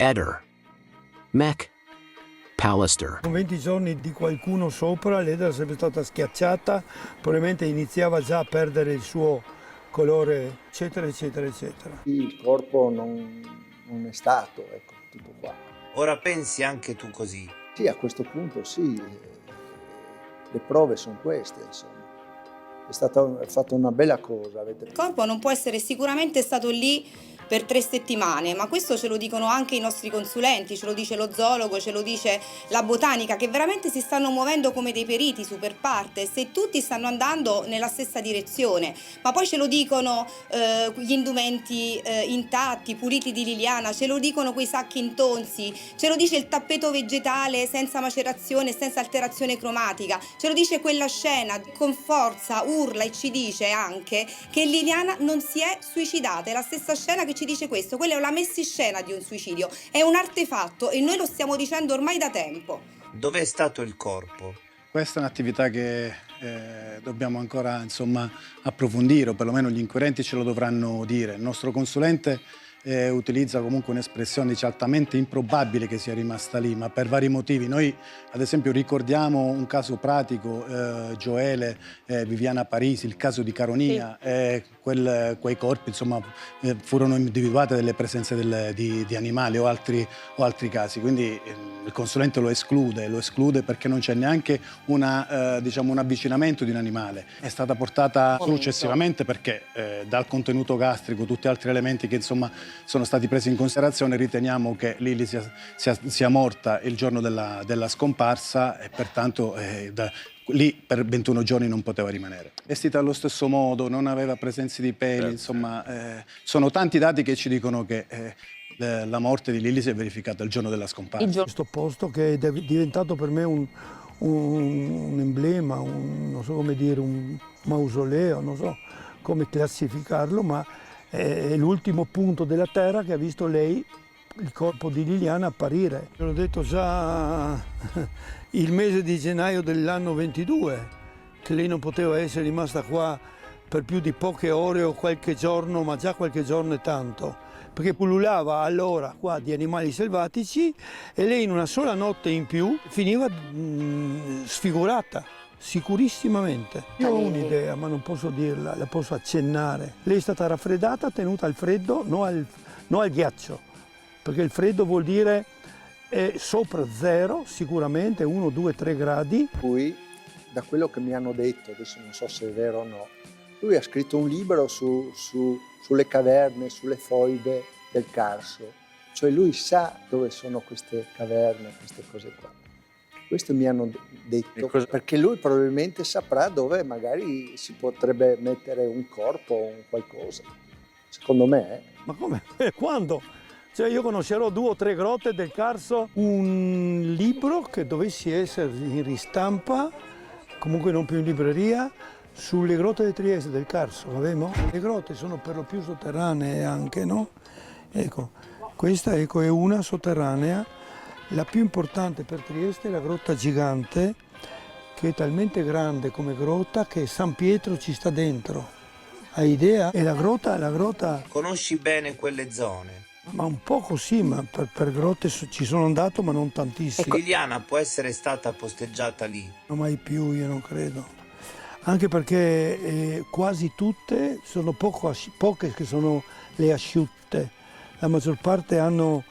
Eder, Mech, Pallister. Con 20 giorni di qualcuno sopra, l'Eder sarebbe stata schiacciata, probabilmente iniziava già a perdere il suo colore, eccetera, eccetera, eccetera. Il corpo non è stato, ecco, tutto qua. Ora pensi anche tu così? Sì, a questo punto sì, le prove sono queste, insomma. È fatta una bella cosa. Il corpo non può essere sicuramente stato lì per 3 settimane, ma questo ce lo dicono anche i nostri consulenti, ce lo dice lo zoologo, ce lo dice la botanica, che veramente si stanno muovendo come dei periti super partes e tutti stanno andando nella stessa direzione, ma poi ce lo dicono gli indumenti intatti, puliti di Liliana, ce lo dicono quei sacchi intonsi, ce lo dice il tappeto vegetale senza macerazione, senza alterazione cromatica, ce lo dice quella scena, con forza urla e ci dice anche che Liliana non si è suicidata, è la stessa scena che ci dice questo, quella è la messinscena di un suicidio, è un artefatto e noi lo stiamo dicendo ormai da tempo. Dov'è stato il corpo? Questa è un'attività che dobbiamo ancora approfondire, o perlomeno gli inquirenti ce lo dovranno dire. Il nostro consulente utilizza comunque un'espressione altamente improbabile che sia rimasta lì, ma per vari motivi. Noi ad esempio ricordiamo un caso pratico, Gioele, Viviana Parisi, il caso di Caronia, sì. Quei corpi furono individuate delle presenze di animali o altri casi, quindi il consulente lo esclude perché non c'è neanche un avvicinamento di un animale. È stata portata successivamente perché dal contenuto gastrico, tutti altri elementi che sono stati presi in considerazione, riteniamo che Lili sia morta il giorno della scomparsa e pertanto lì per 21 giorni non poteva rimanere. Vestita allo stesso modo, non aveva presenze di peli, sono tanti dati che ci dicono che la morte di Lili si è verificata il giorno della scomparsa. Questo posto che è diventato per me un emblema, non so come dire, un mausoleo, non so come classificarlo, ma è l'ultimo punto della terra che ha visto lei, il corpo di Liliana, apparire. L'ho detto già il mese di gennaio dell'anno 22, che lei non poteva essere rimasta qua per più di poche ore o qualche giorno, ma già qualche giorno è tanto, perché pullulava allora qua di animali selvatici e lei in una sola notte in più finiva sfigurata. Sicurissimamente. Io ho un'idea, ma non posso dirla, la posso accennare. Lei è stata raffreddata, tenuta al freddo, non al ghiaccio, perché il freddo vuol dire sopra zero, sicuramente 1, 2, 3 gradi. Poi, da quello che mi hanno detto, adesso non so se è vero o no, lui ha scritto un libro sulle caverne, sulle foibe del Carso. Cioè lui sa dove sono queste caverne, queste cose qua. Questo mi hanno detto, perché lui probabilmente saprà dove magari si potrebbe mettere un corpo o un qualcosa. Secondo me. Ma come? Quando? Cioè io conoscerò 2 o 3 grotte del Carso, un libro che dovessi essere in ristampa, comunque non più in libreria, sulle grotte di Trieste del Carso, avevamo? Le grotte sono per lo più sotterranee anche, no? Ecco, questa è una sotterranea. La più importante per Trieste è la grotta gigante, che è talmente grande come grotta che San Pietro ci sta dentro. Hai idea? E la grotta... Conosci bene quelle zone? Ma un poco sì, ma per grotte ci sono andato, ma non tantissimo. Liliana può essere stata posteggiata lì? Non mai più, io non credo. Anche perché quasi tutte sono poche che sono le asciutte. La maggior parte hanno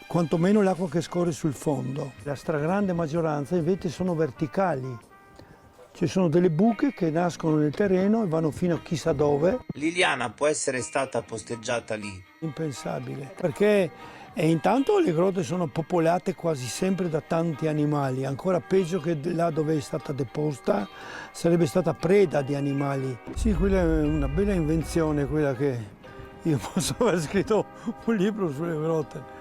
quantomeno l'acqua che scorre sul fondo. La stragrande maggioranza invece sono verticali. Ci sono delle buche che nascono nel terreno e vanno fino a chissà dove. Liliana può essere stata posteggiata lì? Impensabile, perché intanto le grotte sono popolate quasi sempre da tanti animali, ancora peggio che là dove è stata deposta, sarebbe stata preda di animali. Sì, quella è una bella invenzione, quella che io posso aver scritto un libro sulle grotte.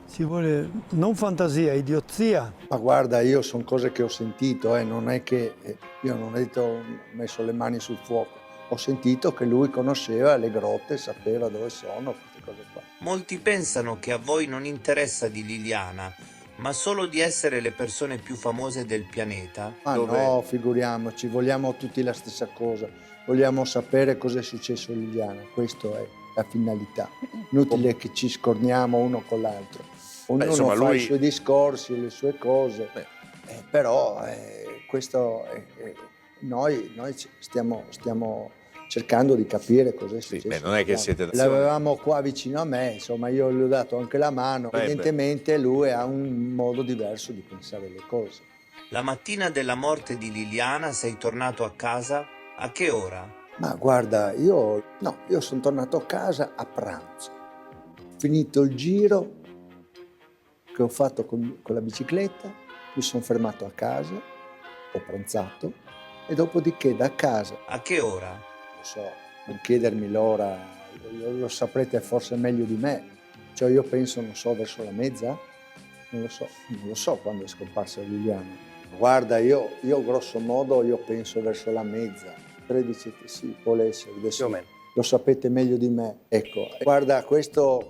Ci vuole non fantasia, idiozia. Ma guarda, io sono cose che ho sentito, non è che io non ho detto ho messo le mani sul fuoco. Ho sentito che lui conosceva le grotte, sapeva dove sono, queste cose qua. Molti pensano che a voi non interessa di Liliana, ma solo di essere le persone più famose del pianeta. Ma no, figuriamoci, vogliamo tutti la stessa cosa. Vogliamo sapere cosa è successo a Liliana, questa è la finalità. Inutile che ci scorniamo uno con l'altro. Ognuno insomma, fa lui- i suoi discorsi, le sue cose, però questo noi stiamo cercando di capire cosa è Sì, successo. non è che siete d'azione. L'avevamo qua vicino a me, insomma, io gli ho dato anche la mano. Evidentemente lui ha un modo diverso di pensare le cose. La mattina della morte di Liliana sei tornato a casa? A che ora? Ma guarda, io sono tornato a casa a pranzo. Finito il giro che ho fatto con la bicicletta, mi sono fermato a casa, ho pranzato e dopodiché da casa, A che ora? lo so, non chiedermi l'ora, lo saprete forse meglio di me. Cioè io penso, non so, verso la mezza? Non lo so quando è scomparsa Liliana. Guarda, io grosso modo penso verso la mezza. 13, sì, può essere, adesso lo sapete meglio di me. Ecco, guarda, questo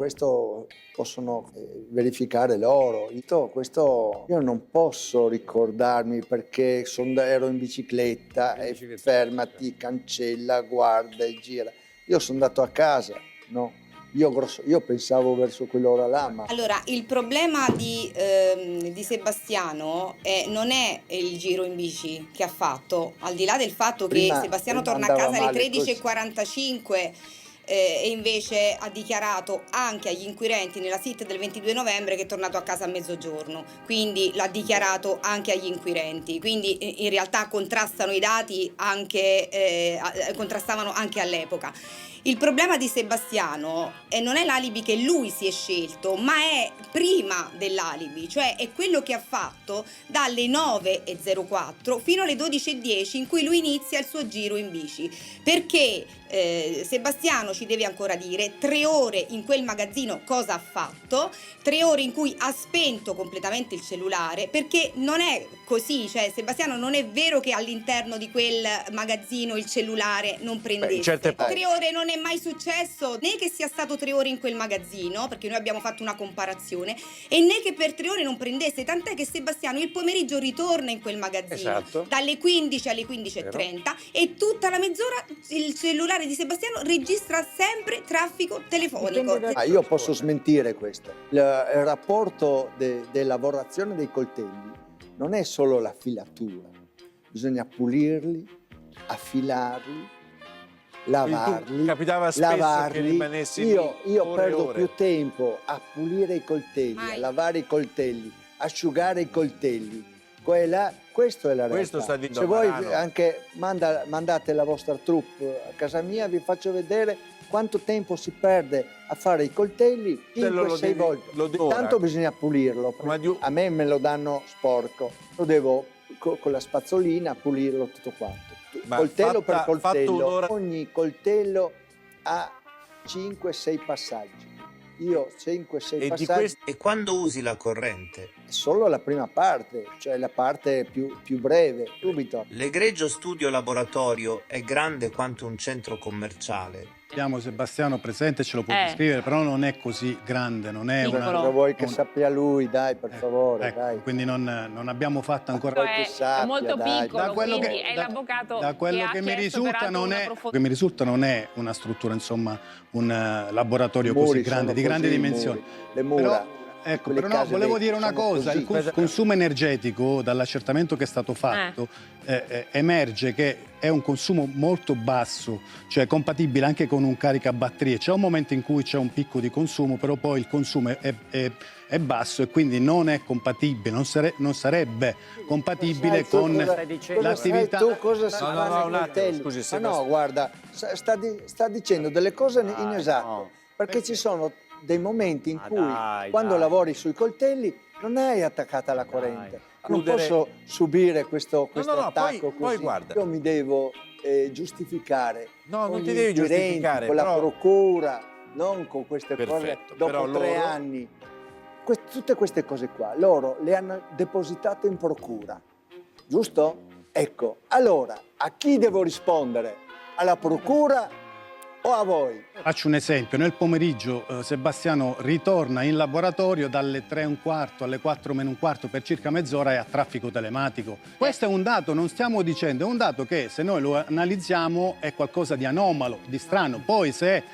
possono verificare loro. Questo io non posso ricordarmi perché ero in bicicletta e fermati, cancella, guarda e gira. Io sono andato a casa, no? Io pensavo verso quell'ora là, ma... Allora, il problema di Sebastiano non è il giro in bici che ha fatto, al di là del fatto che Sebastiano torna a casa alle 13:45 e invece ha dichiarato anche agli inquirenti nella SIT del 22 novembre che è tornato a casa a mezzogiorno, quindi l'ha dichiarato anche agli inquirenti, quindi in realtà contrastano i dati anche, contrastavano anche all'epoca. Il problema di Sebastiano non è l'alibi che lui si è scelto, ma è prima dell'alibi, cioè è quello che ha fatto dalle 9:04 fino alle 12:10 in cui lui inizia il suo giro in bici, perché Sebastiano ci deve ancora dire 3 ore in quel magazzino cosa ha fatto, 3 ore in cui ha spento completamente il cellulare, perché non è così, cioè Sebastiano non è vero che all'interno di quel magazzino il cellulare non prendesse. 3 ore non è mai successo né che sia stato 3 ore in quel magazzino, perché noi abbiamo fatto una comparazione, e né che per 3 ore non prendesse, tant'è che Sebastiano il pomeriggio ritorna in quel magazzino dalle 15 alle 15:30 e tutta la mezz'ora il cellulare di Sebastiano registra sempre traffico telefonico. Io posso smentire questo. Il rapporto della lavorazione dei coltelli non è solo la filatura, bisogna pulirli, affilarli, lavarli. Capitava spesso lavarli. che rimanessi Io ore e perdo ore. più tempo a pulire i coltelli, a lavare i coltelli, asciugare i coltelli. Questo è la realtà. Questo sta dicendo Se voi Marano. anche mandate la vostra troupe a casa mia, vi faccio vedere quanto tempo si perde a fare i coltelli 5-6 volte. Tanto bisogna pulirlo. A me me lo danno sporco. Lo devo con la spazzolina pulirlo tutto quanto. Coltello per coltello. Ogni coltello ha 5-6 passaggi. Io 5-6 passaggi. E quando usi la corrente? Solo la prima parte, cioè la parte più breve, subito. L'egregio studio laboratorio è grande quanto un centro commerciale. Abbiamo Sebastiano presente, ce lo può descrivere, però non è così grande, non è Cosa vuoi che sappia lui, dai, per favore, ecco, dai. quindi non abbiamo fatto ancora... È molto piccolo, quindi è l'avvocato da quello che mi risulta non è una struttura, insomma, un laboratorio così grande, di grandi dimensioni. Le mura. Però no, volevo dire una cosa, il consumo energetico, dall'accertamento che è stato fatto, emerge che è un consumo molto basso, cioè compatibile anche con un caricabatterie. C'è un momento in cui c'è un picco di consumo, però poi il consumo è basso e quindi non è compatibile, non sarebbe compatibile con l'attività... Tu cosa si fa nei coltelli? Scusi, Ma no, guarda, sta dicendo delle cose inesatte, perché ci sono dei momenti in cui quando lavori sui coltelli non hai attaccata la corrente. Non posso subire questo attacco così. Poi guarda. Io mi devo giustificare No, con non gli ti devi inquirenti, giustificare, con la però... procura, non con queste cose Perfetto, dopo però 3 loro- anni. Tutte queste cose qua, loro le hanno depositate in procura, giusto? Ecco, allora, a chi devo rispondere? Alla procura o a voi? Faccio un esempio, nel pomeriggio Sebastiano ritorna in laboratorio dalle 3:15 alle 4:15 per circa mezz'ora e a traffico telematico. Questo è un dato, non stiamo dicendo, è un dato che se noi lo analizziamo è qualcosa di anomalo, di strano. Poi se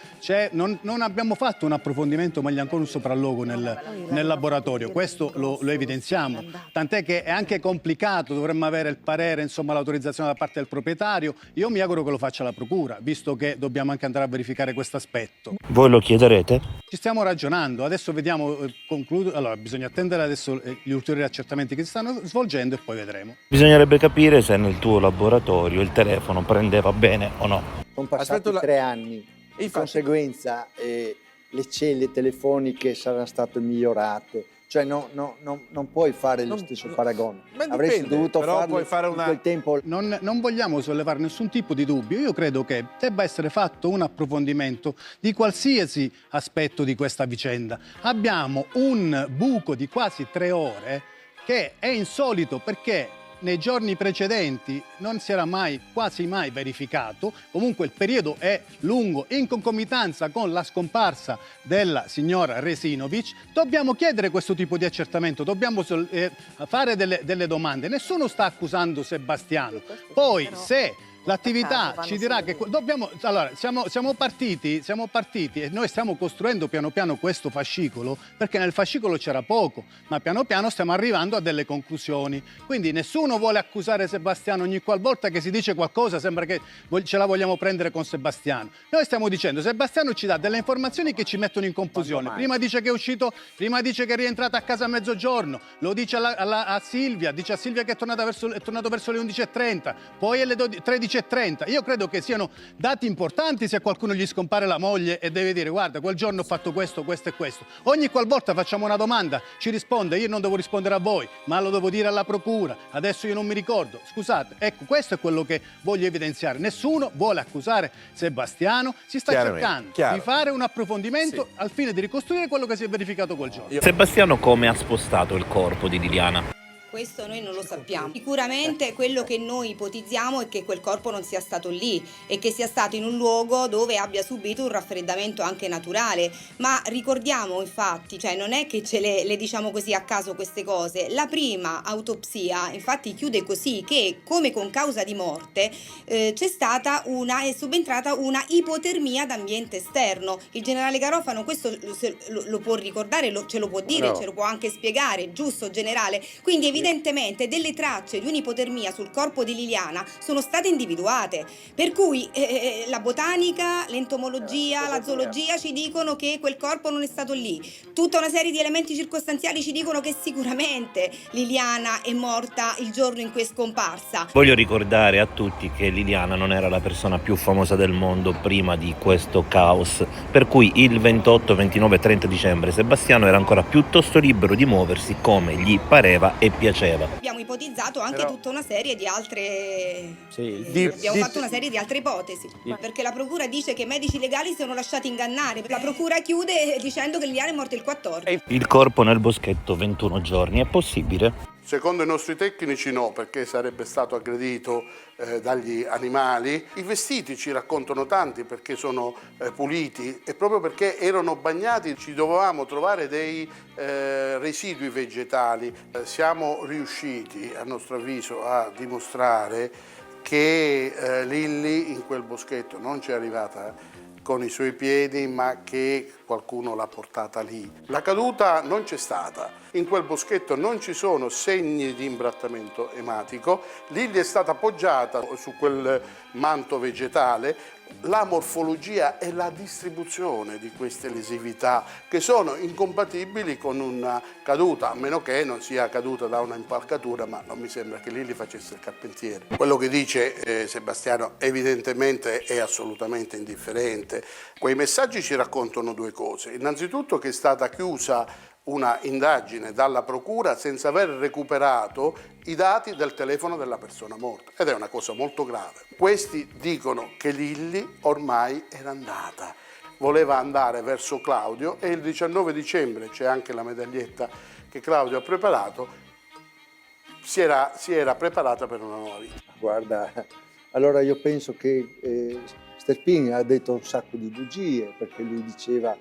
non abbiamo fatto un approfondimento, ma gli ancora un sopralluogo nel laboratorio, questo lo evidenziamo. Tant'è che è anche complicato, dovremmo avere il parere, insomma l'autorizzazione da parte del proprietario. Io mi auguro che lo faccia la procura, visto che dobbiamo anche andare a verificare questo aspetto. Voi lo chiederete? Ci stiamo ragionando, adesso vediamo, concludo. Allora, bisogna attendere adesso gli ulteriori accertamenti che si stanno svolgendo e poi vedremo. Bisognerebbe capire se nel tuo laboratorio il telefono prendeva bene o no. Sono passati 3 anni, di conseguenza le celle telefoniche saranno state migliorate. Cioè non puoi fare lo stesso paragone. Avresti dovuto farlo in quel tempo. Non vogliamo sollevare nessun tipo di dubbio. Io credo che debba essere fatto un approfondimento di qualsiasi aspetto di questa vicenda. Abbiamo un buco di quasi 3 ore che è insolito perché nei giorni precedenti non si era quasi mai verificato. Comunque il periodo è lungo, in concomitanza con la scomparsa della signora Resinovic. Dobbiamo chiedere questo tipo di accertamento, dobbiamo fare delle domande. Nessuno sta accusando Sebastiano. Poi se l'attività ci dirà che dobbiamo. Allora, siamo partiti e noi stiamo costruendo piano piano questo fascicolo, perché nel fascicolo c'era poco, ma piano piano stiamo arrivando a delle conclusioni. Quindi nessuno vuole accusare Sebastiano. Ogni qualvolta che si dice qualcosa sembra che ce la vogliamo prendere con Sebastiano. Noi stiamo dicendo, Sebastiano ci dà delle informazioni che ci mettono in confusione. Prima dice che è uscito, prima dice che è rientrato a casa a mezzogiorno, lo dice a Silvia, dice a Silvia che è tornato verso le 11:30, poi alle 13:30. Io credo che siano dati importanti se a qualcuno gli scompare la moglie e deve dire guarda, quel giorno ho fatto questo, questo e questo. Ogni qualvolta facciamo una domanda ci risponde, io non devo rispondere a voi, ma lo devo dire alla procura, adesso io non mi ricordo. Scusate, ecco, questo è quello che voglio evidenziare. Nessuno vuole accusare Sebastiano, si sta cercando di fare un approfondimento al fine di ricostruire quello che si è verificato quel giorno. Sebastiano come ha spostato il corpo di Liliana? Questo noi non lo sappiamo. Sicuramente quello che noi ipotizziamo è che quel corpo non sia stato lì e che sia stato in un luogo dove abbia subito un raffreddamento anche naturale. Ma ricordiamo infatti, cioè non è che ce le diciamo così a caso queste cose. La prima autopsia infatti chiude così, che come con causa di morte è subentrata una ipotermia d'ambiente esterno. Il generale Garofano questo lo può ricordare, ce lo può dire, ce lo può anche spiegare, giusto generale? Quindi evidentemente delle tracce di un'ipotermia sul corpo di Liliana sono state individuate, per cui la botanica, l'entomologia, la zoologia ci dicono che quel corpo non è stato lì. Tutta una serie di elementi circostanziali ci dicono che sicuramente Liliana è morta il giorno in cui è scomparsa. Voglio ricordare a tutti che Liliana non era la persona più famosa del mondo prima di questo caos, per cui il 28, 29 e 30 dicembre Sebastiano era ancora piuttosto libero di muoversi come gli pareva e piaceva. Abbiamo ipotizzato anche tutta una serie di altre. Abbiamo fatto una serie di altre ipotesi. Perché la procura dice che i medici legali si sono lasciati ingannare. La procura chiude dicendo che Liliana è morta il 14. Il corpo nel boschetto 21 giorni, è possibile? Secondo i nostri tecnici no, perché sarebbe stato aggredito dagli animali. I vestiti ci raccontano tanti perché sono puliti e proprio perché erano bagnati ci dovevamo trovare dei residui vegetali. Siamo riusciti, a nostro avviso, a dimostrare che Lilli in quel boschetto non ci è arrivata con i suoi piedi, ma che qualcuno l'ha portata lì. La caduta non c'è stata, in quel boschetto non ci sono segni di imbrattamento ematico, Lilli è stata appoggiata su quel manto vegetale. La morfologia e la distribuzione di queste lesività che sono incompatibili con una caduta, a meno che non sia caduta da una impalcatura, ma non mi sembra che Lilli facesse il carpentiere. Quello che dice Sebastiano evidentemente è assolutamente indifferente. Quei messaggi ci raccontano due cose. Innanzitutto che è stata chiusa una indagine dalla procura senza aver recuperato i dati del telefono della persona morta, ed è una cosa molto grave. Questi dicono che Lilli ormai era andata, voleva andare verso Claudio e il 19 dicembre, c'è anche la medaglietta che Claudio ha preparato, si era preparata per una nuova vita. Guarda, allora io penso che Sterpin ha detto un sacco di bugie, perché lui diceva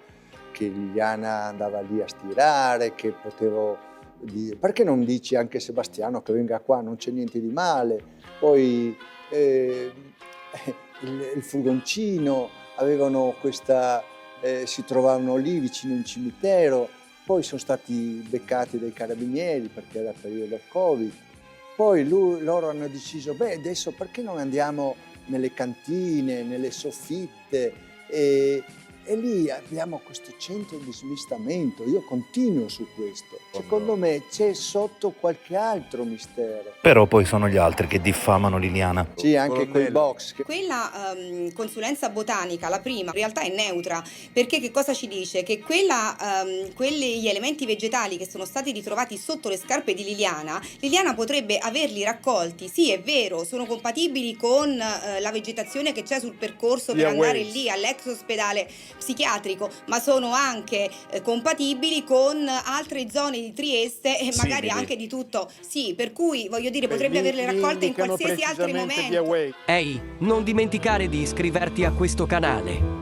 che Liliana andava lì a stirare, che potevo dire... Perché non dici anche Sebastiano che venga qua, non c'è niente di male. Poi il furgoncino, avevano questa... si trovavano lì vicino al cimitero, poi sono stati beccati dai carabinieri perché era periodo Covid. Poi loro hanno deciso, beh, adesso perché non andiamo nelle cantine, nelle soffitte, e lì abbiamo questo centro di smistamento. Io continuo su questo. Secondo me c'è sotto qualche altro mistero. Però poi sono gli altri che diffamano Liliana. Sì, anche quei box. Quella consulenza botanica, la prima, in realtà è neutra, perché che cosa ci dice? Che quegli elementi vegetali che sono stati ritrovati sotto le scarpe di Liliana potrebbe averli raccolti. Sì, è vero, sono compatibili con la vegetazione che c'è sul percorso per andare lì all'ex ospedale psichiatrico, ma sono anche compatibili con altre zone di Trieste e magari anche di tutto. Sì, per cui voglio dire, potrebbe averle raccolte in qualsiasi altro momento. Ehi, non dimenticare di iscriverti a questo canale.